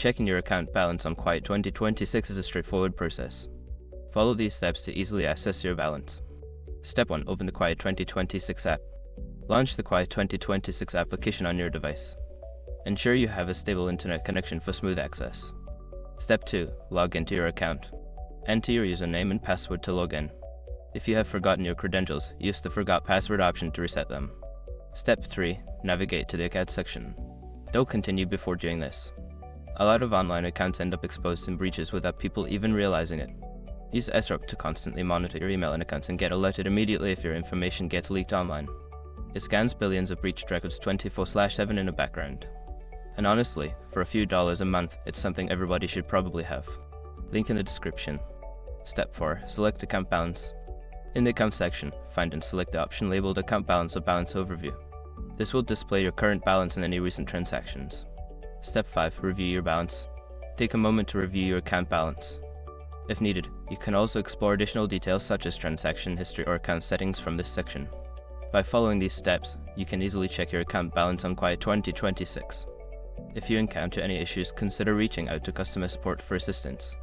Checking your account balance on Quiet 2026 is a straightforward process. Follow these steps to easily access your balance. Step 1. Open the Quiet 2026 app. Launch the Quiet 2026 application on your device. Ensure you have a stable internet connection for smooth access. Step 2. Log into your account. Enter your username and password to log in. If you have forgotten your credentials, use the Forgot Password option to reset them. Step 3. Navigate to the account section. Don't continue before doing this. A lot of online accounts end up exposed in breaches without people even realizing it. Use SROC to constantly monitor your email and accounts and get alerted immediately if your information gets leaked online. It scans billions of breached records 24/7 in the background. And honestly, for a few dollars a month, it's something everybody should probably have. Link in the description. Step 4. Select account balance. In the account section, find and select the option labeled Account Balance or Balance Overview. This will display your current balance and any recent transactions. Step 5. Review your balance. Take a moment to review your account balance. If needed, you can also explore additional details such as transaction history or account settings from this section. By following these steps, you can easily check your account balance on Quiet 2026. If you encounter any issues, consider reaching out to customer support for assistance.